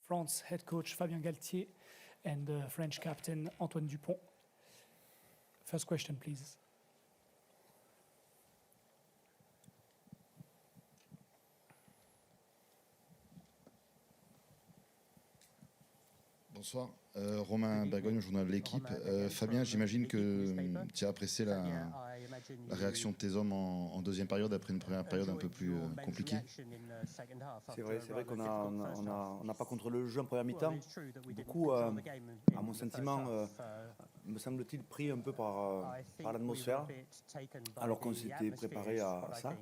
France head coach Fabien Galtier and French captain Antoine Dupont. First question, please. Bonsoir, Romain Bergogne, journal de l'équipe. Fabien, j'imagine que tu as apprécié la réaction de tes hommes en deuxième période après une première période un peu plus compliquée. C'est vrai qu'on n'a pas contrôlé le jeu en première mi-temps. Beaucoup, à mon sentiment, me semble-t-il, pris un peu par l'atmosphère, alors qu'on s'était préparé à ça.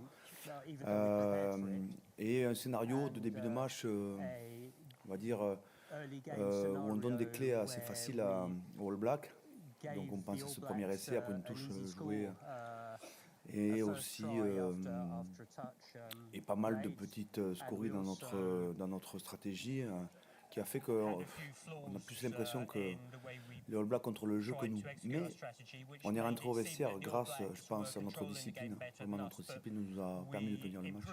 Et un scénario de début de match, on va dire, où on donne des clés assez faciles aux All Blacks. Donc on pense à ce premier essai après une touche jouée. Et aussi et pas mal de petites scories dans notre stratégie qui a fait qu'on a plus l'impression que les All Blacks contrôlent le jeu que nous. Mais on est rentré au vestiaire grâce, je pense, à notre discipline. Vraiment, notre discipline nous a permis de tenir le match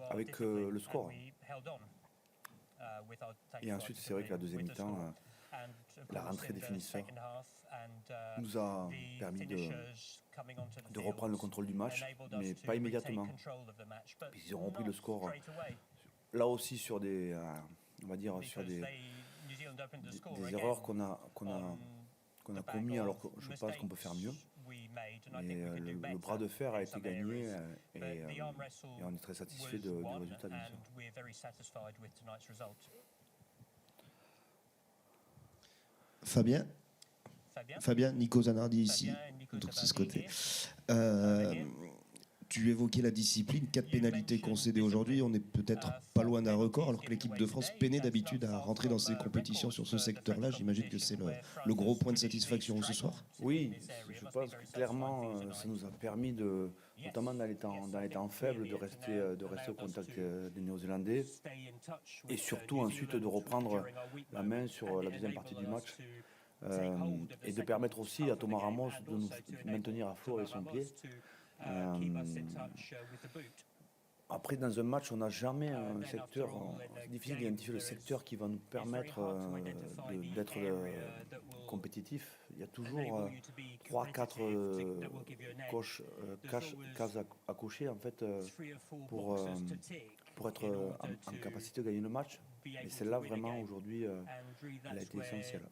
avec le score. Et ensuite, c'est vrai que la deuxième mi-temps, la rentrée des finisseurs nous a permis de reprendre le contrôle du match, mais pas immédiatement. Ils ont repris le score là aussi sur des, on va dire, sur des erreurs qu'on a commis, alors que je pense qu'on peut faire mieux. Mais le bras de fer a été gagné et on est très satisfait du résultat, bien sûr. Fabien, Nico Zanardi ici, donc c'est ce côté. Tu évoquais la discipline, 4 pénalités concédées aujourd'hui, on n'est peut-être pas loin d'un record, alors que l'équipe de France peinait d'habitude à rentrer dans ces compétitions sur ce secteur-là. J'imagine que c'est le gros point de satisfaction ce soir. Oui, je pense que clairement, ça nous a permis, notamment dans les temps faibles, de rester au contact des Néo-Zélandais et surtout ensuite de reprendre la main sur la deuxième partie du match. Et de permettre aussi à Thomas Ramos de nous maintenir à flot avec son pied. Après, dans un match, on n'a jamais un secteur, c'est difficile d'identifier le secteur qui va nous permettre d'être compétitif. Il y a toujours 3-4 cases à cocher en fait, pour être en capacité de gagner le match. Et celle-là, vraiment, aujourd'hui, elle a été essentielle.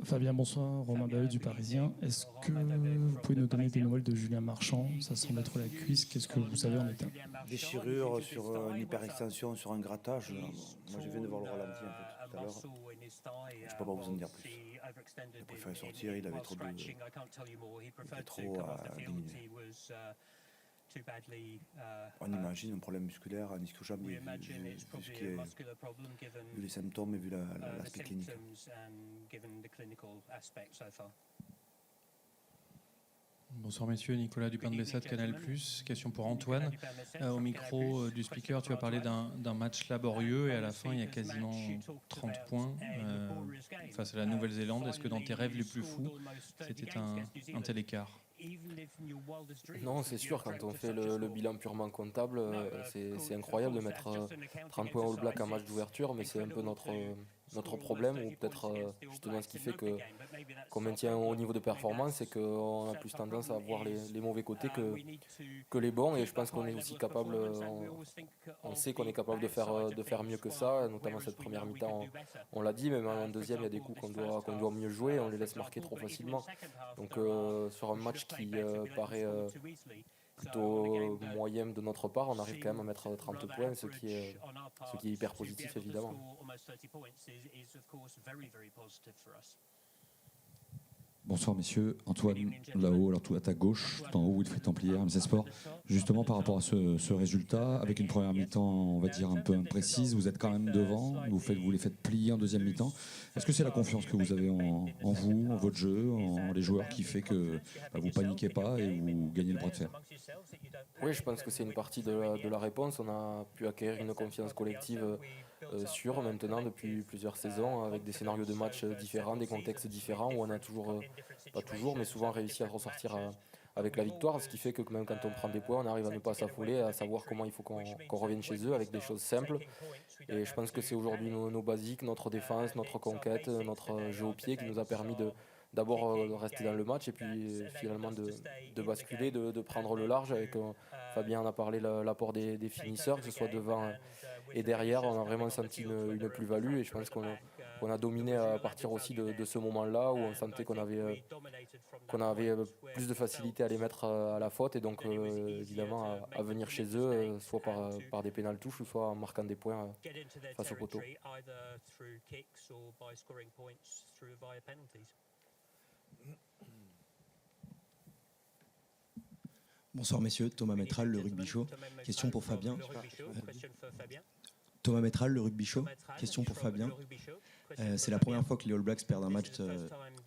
Fabien, bonsoir. Romain Bahut du Parisien. Est-ce que vous pouvez nous donner des nouvelles de Julien Marchand? Ça semble être la cuisse. Qu'est-ce que vous savez en état? Déchirure sur une hyperextension, sur un grattage. Moi, je viens de voir le ralenti en fait, tout à l'heure. Je ne peux pas vous en dire plus. Il a préféré sortir, il avait trop diminué. On imagine un problème musculaire, un ischio-jambe, vu les symptômes et vu l'aspect clinique. Bonsoir messieurs, Nicolas Dupin de Bessade, Canal+. Question pour Antoine. Au micro du speaker, tu as parlé d'un match laborieux et à la fin, il y a quasiment 30 points face à la Nouvelle-Zélande. Est-ce que dans tes rêves les plus fous, c'était un tel écart? Non, c'est sûr, quand on fait le bilan purement comptable, c'est incroyable de mettre 30 points All Black en match d'ouverture, mais c'est un peu notre problème, ou peut-être justement ce qui fait qu'on maintient au niveau de performance, c'est qu'on a plus tendance à voir les mauvais côtés que les bons, et je pense qu'on est aussi capable, on sait qu'on est capable de faire mieux que ça, notamment cette première mi-temps, on l'a dit, même en deuxième, il y a des coups qu'on doit mieux jouer, on les laisse marquer trop facilement. Donc sur un match qui paraît plutôt moyen de notre part, on arrive quand même à mettre 30 points, ce qui est hyper positif évidemment. Bonsoir messieurs, Antoine là-haut, alors tout à ta gauche, tout en haut, Wilfried Templier, MC Sport. Justement par rapport à ce résultat, avec une première mi-temps, on va dire un peu imprécise, vous êtes quand même devant, vous les faites plier en deuxième mi-temps. Est-ce que c'est la confiance que vous avez en vous, en votre jeu, en les joueurs qui fait que vous paniquez pas et vous gagnez le bras de fer? Oui, je pense que c'est une partie de la réponse. On a pu acquérir une confiance collective sûre maintenant depuis plusieurs saisons, avec des scénarios de match différents, des contextes différents, où on a toujours, pas toujours, mais souvent réussi à ressortir avec la victoire, ce qui fait que même quand on prend des points, on arrive à ne pas s'affoler, à savoir comment il faut qu'on revienne chez eux avec des choses simples. Et je pense que c'est aujourd'hui nos basiques, notre défense, notre conquête, notre jeu au pied qui nous a permis d'abord rester dans le match et puis finalement de basculer, de prendre le large. Avec Fabien en a parlé, l'apport des finisseurs, que ce soit devant et derrière, on a vraiment senti une plus-value et je pense qu'on a dominé à partir aussi de ce moment-là où on sentait qu'on avait plus de facilité à les mettre à la faute et donc évidemment à venir chez eux, soit par des pénales touches ou soit en marquant des points face au poteau. Bonsoir messieurs, Thomas Métral, le Rugby Show. Question pour Fabien. Thomas Métral, le Rugby Show. Question pour Fabien. C'est la première fois que les All Blacks perdent un match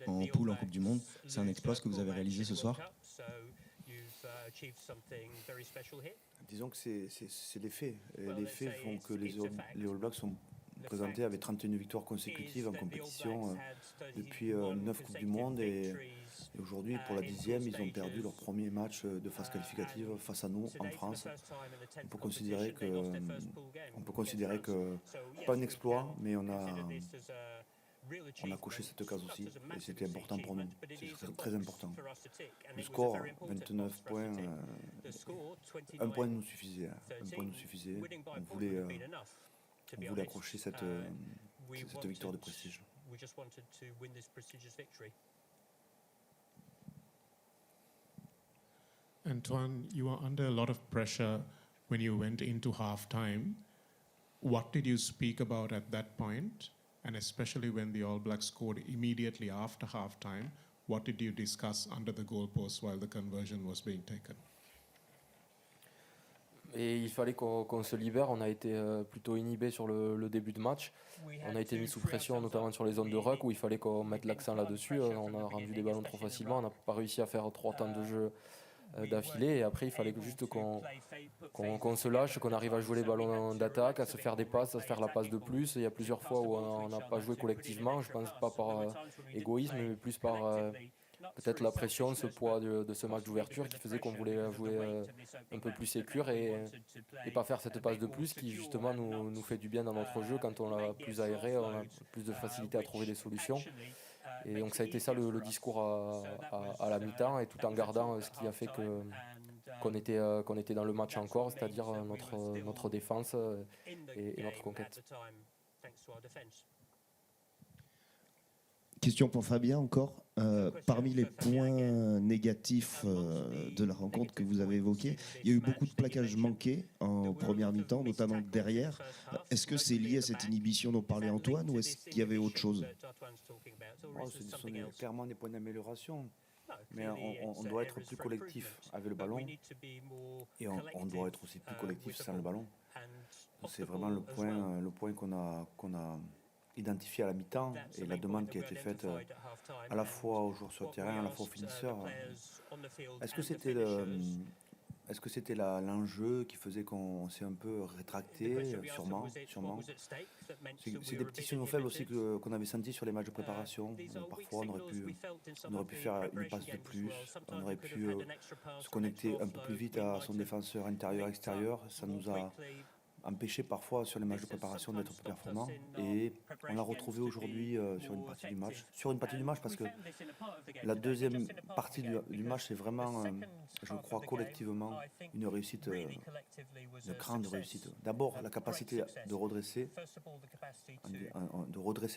en poule en Coupe du Monde. C'est un exploit ce que vous avez réalisé ce soir. Disons que c'est les faits. Les faits font que les All Blacks sont présentés avec 31 victoires consécutives en compétition depuis 9 Coupes du Monde et aujourd'hui pour la 10e ils ont perdu leur premier match de phase qualificative face à nous en France. On peut considérer que pas un exploit mais on a coché cette case aussi et c'était important pour nous, c'est très important. Le score 29 points, un point nous suffisait, on voulait accrocher cette victoire de prestige. Antoine, you were under a lot of pressure when you went into halftime. What did you speak about at that point? And especially when the All Blacks scored immediately after halftime, what did you discuss under the goalpost while the conversion was being taken? Et il fallait qu'on se libère, on a été plutôt inhibé sur le début de match. On a été mis sous pression, notamment sur les zones de ruck, où il fallait qu'on mette l'accent là-dessus. On a rendu des ballons trop facilement, on n'a pas réussi à faire 3 temps de jeu d'affilée. Et après, il fallait juste qu'on se lâche, qu'on arrive à jouer les ballons d'attaque, à se faire des passes, à se faire la passe de plus. Il y a plusieurs fois où on n'a pas joué collectivement, je pense pas par égoïsme, mais plus par peut-être la pression, ce poids de ce match d'ouverture qui faisait qu'on voulait jouer un peu plus sécure et pas faire cette passe de plus qui justement nous fait du bien dans notre jeu. Quand on l'a plus aéré, on a plus de facilité à trouver des solutions. Et donc ça a été ça le discours à la mi-temps et tout en gardant ce qui a fait qu'on était dans le match encore, c'est-à-dire notre défense et notre conquête. Question pour Fabien encore. Parmi les points négatifs de la rencontre que vous avez évoqués, il y a eu beaucoup de plaquages manqués en première mi-temps, notamment derrière. Est-ce que c'est lié à cette inhibition dont parlait Antoine ou est-ce qu'il y avait autre chose? Ce sont clairement des points d'amélioration. Mais on doit être plus collectif avec le ballon et on doit être aussi plus collectif sans le ballon. C'est vraiment le point qu'on a identifié à la mi-temps et la demande qui a été faite à la fois aux joueurs sur le terrain, à la fois aux finisseurs. Est-ce que c'était l'enjeu qui faisait qu'on s'est un peu rétracté? Sûrement. C'est des petits signaux faibles aussi qu'on avait sentis sur les matchs de préparation. Parfois, on aurait pu faire une passe de plus, on aurait pu se connecter un peu plus vite à son défenseur intérieur-extérieur. Ça nous a empêché parfois sur les matchs de préparation d'être plus performants et on l'a retrouvé aujourd'hui sur une partie du match. Sur une partie du match parce que la deuxième partie du match c'est vraiment, je crois collectivement, une réussite, une grande réussite. D'abord la capacité de redresser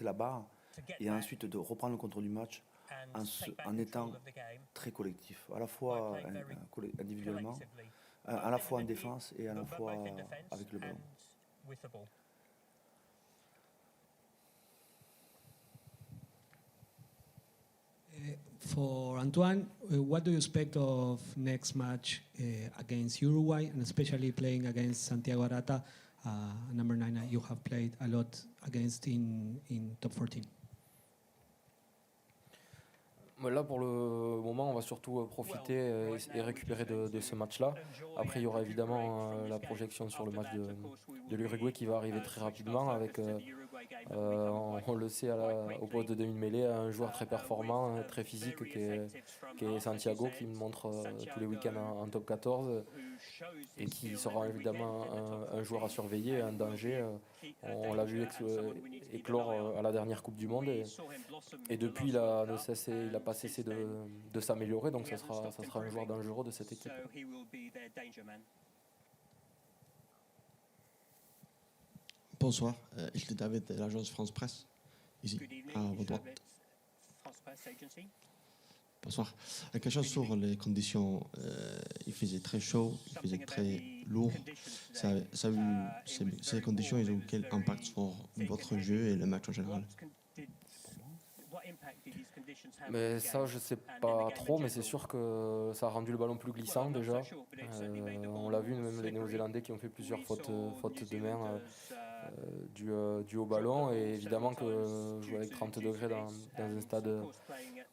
la barre et ensuite de reprendre le contrôle du match en étant très collectif, à la fois individuellement, à la fois en défense et à la fois avec le ballon. For Antoine, what do you expect of next match against Uruguay, and especially playing against Santiago Arata, number 9 you have played a lot against in top 14? Là, pour le moment, on va surtout profiter et récupérer de ce match-là. Après, il y aura évidemment la projection sur le match de l'Uruguay qui va arriver très rapidement avec On le sait au poste de demi-mêlée, un joueur très performant, très physique qui est Santiago, qui me montre tous les week-ends en top 14 et qui sera évidemment un joueur à surveiller, un danger. On l'a vu éclore à la dernière Coupe du Monde et depuis il n'a pas cessé de s'améliorer, donc ça sera un joueur dangereux de cette équipe. Bonsoir, je suis David de l'agence France Presse, ici, à votre droite. Bonsoir. Quelque chose sur les conditions. Il faisait très chaud, il faisait très lourd. Ces conditions, ils ont quel impact sur votre jeu et le match en général? Mais ça, je sais pas trop, mais c'est sûr que ça a rendu le ballon plus glissant déjà. On l'a vu, même les Néo-Zélandais qui ont fait plusieurs fautes de main dues au ballon. Et évidemment que jouer avec 30 degrés dans un stade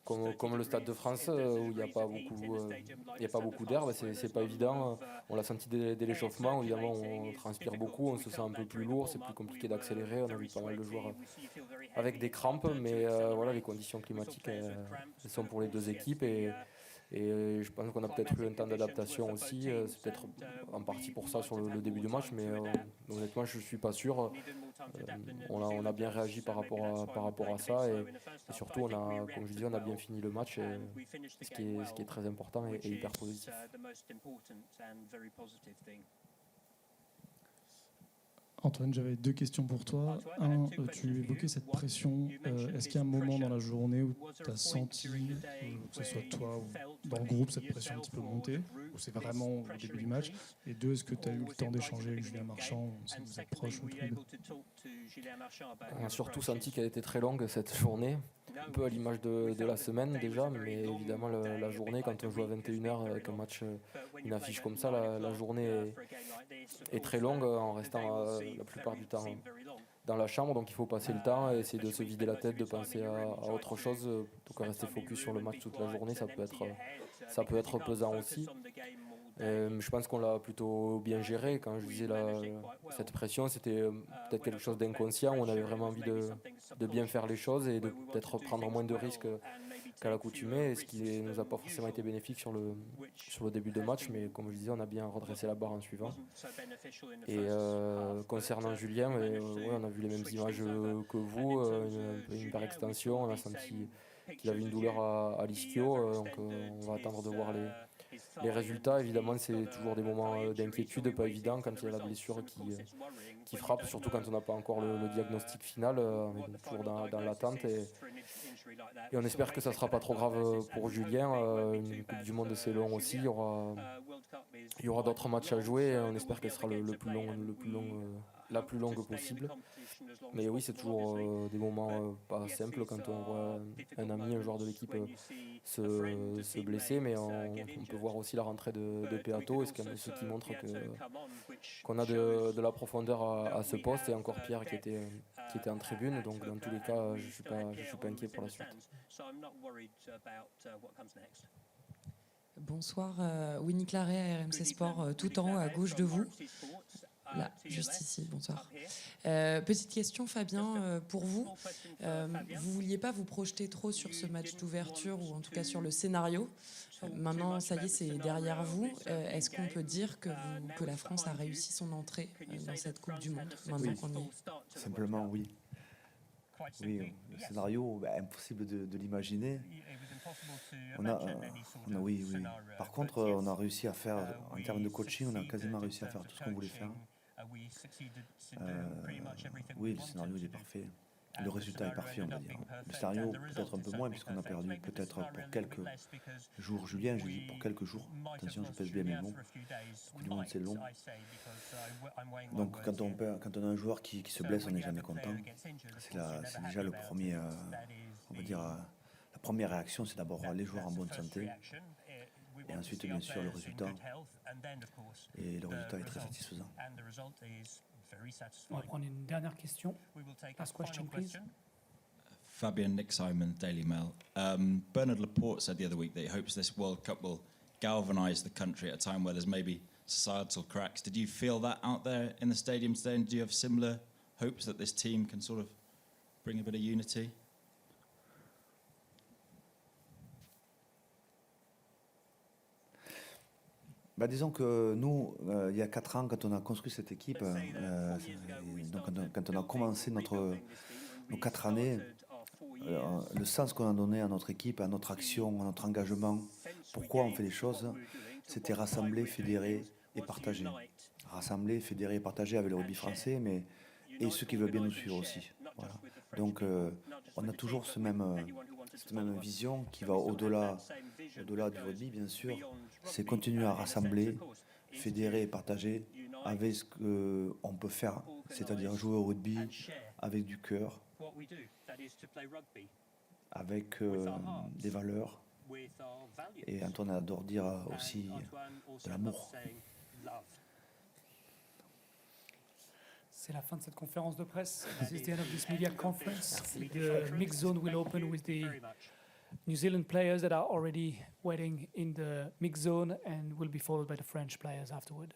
comme le Stade de France, où il n'y a pas beaucoup d'air, c'est pas évident. On l'a senti dès l'échauffement, évidemment on transpire beaucoup, on se sent un peu plus lourd, c'est plus compliqué d'accélérer. On a vu pas mal de joueurs avec des crampes, mais voilà, les conditions climatiques elles sont pour les deux équipes et je pense qu'on a peut-être eu un temps d'adaptation aussi. C'est peut-être en partie pour ça sur le début du match, mais honnêtement je ne suis pas sûr. On a bien réagi par rapport à ça et surtout comme je disais, on a bien fini le match, ce qui est très important et hyper positif. Antoine, j'avais deux questions pour toi. Un, tu évoquais cette pression. Est-ce qu'il y a un moment dans la journée où tu as senti, que ce soit toi ou dans le groupe, cette pression un petit peu montée, ou c'est vraiment au début du match? Et deux, est-ce que tu as eu le temps d'échanger avec Julien Marchand? On sait que vous êtes proches tous les deux. On a surtout senti qu'elle était très longue cette journée, un peu à l'image de la semaine déjà, mais évidemment la journée, quand on joue à 21h avec un match, une affiche comme ça, la journée est très longue en restant la plupart du temps dans la chambre, donc il faut passer le temps et essayer de se vider la tête, de penser à autre chose, plutôt que rester focus sur le match toute la journée, ça peut être pesant aussi. Je pense qu'on l'a plutôt bien géré. Quand je disais cette pression, c'était peut-être quelque chose d'inconscient, où on avait vraiment envie de bien faire les choses et de peut-être prendre moins de risques qu'à l'accoutumée, ce qui ne nous a pas forcément été bénéfique sur le début de match, mais comme je disais, on a bien redressé la barre en suivant. Et concernant Julien, on a vu les mêmes images que vous, une hyperextension, on a senti qu'il avait une douleur à l'ischio, donc on va attendre de voir les résultats. Évidemment, c'est toujours des moments d'inquiétude, pas évident quand il y a la blessure qui frappe, surtout quand on n'a pas encore le diagnostic final. On est toujours dans l'attente et on espère que ça ne sera pas trop grave pour Julien. Une Coupe du Monde, c'est long aussi. Il y aura d'autres matchs à jouer. On espère qu'elle sera la plus longue possible. Mais oui, c'est toujours des moments pas simples quand on voit un ami, un joueur de l'équipe se blesser, mais on peut voir aussi la rentrée de Peato, et ce qui montre qu'on a de la profondeur à ce poste, et encore Pierre qui était en tribune, donc dans tous les cas je suis pas inquiet pour la suite. Bonsoir, Winnie Claret, RMC Sport, tout en haut à gauche de vous. Là, juste ici, bonsoir. Petite question, Fabien, pour vous. Vous vouliez pas vous projeter trop sur ce match d'ouverture, ou en tout cas sur le scénario. Maintenant, ça y est, c'est derrière vous. Est-ce qu'on peut dire que la France a réussi son entrée dans cette Coupe du Monde, maintenant qu'on y est? Simplement, oui. Oui, le scénario, impossible de l'imaginer. Oui. Par contre, on a réussi à faire, en termes de coaching, on a quasiment réussi à faire tout ce qu'on voulait faire. Oui, le scénario il est parfait. Le résultat est parfait, on va dire. Le scénario, peut-être un peu moins, puisqu'on a perdu peut-être pour quelques jours. Julien, je dis pour quelques jours. Attention, je pèse bien mes mots. Coupe du Monde, c'est long. Donc, quand on a un joueur qui se blesse, on n'est jamais content. C'est déjà le premier, on va dire, la première réaction, c'est d'abord les joueurs en bonne santé. Et ensuite, bien sûr, le résultat. Et le résultat est très satisfaisant. On va prendre une dernière question. Last question, please. Fabian, Nick Simon, Daily Mail. Bernard Laporte said the other week that he hopes this World Cup will galvanise the country at a time where there's maybe societal cracks. Did you feel that out there in the stadium today, and do you have similar hopes that this team can sort of bring a bit of unity? Disons que nous, il y a 4 ans, quand on a construit cette équipe, donc quand on a commencé nos 4 années, le sens qu'on a donné à notre équipe, à notre action, à notre engagement, pourquoi on fait les choses, c'était rassembler, fédérer et partager. Rassembler, fédérer et partager avec le rugby français, et ceux qui veulent bien nous suivre aussi. Voilà. Donc on a toujours cette même vision qui va au-delà du rugby, bien sûr. C'est continuer à rassembler, fédérer et partager avec ce qu'on peut faire, c'est-à-dire jouer au rugby avec du cœur, avec des valeurs. Et Antoine adore dire aussi de l'amour. C'est la fin de cette conférence de presse. This is the end of this media conference. The mixed zone will open with the New Zealand players that are already waiting in the mixed zone and will be followed by the French players afterward.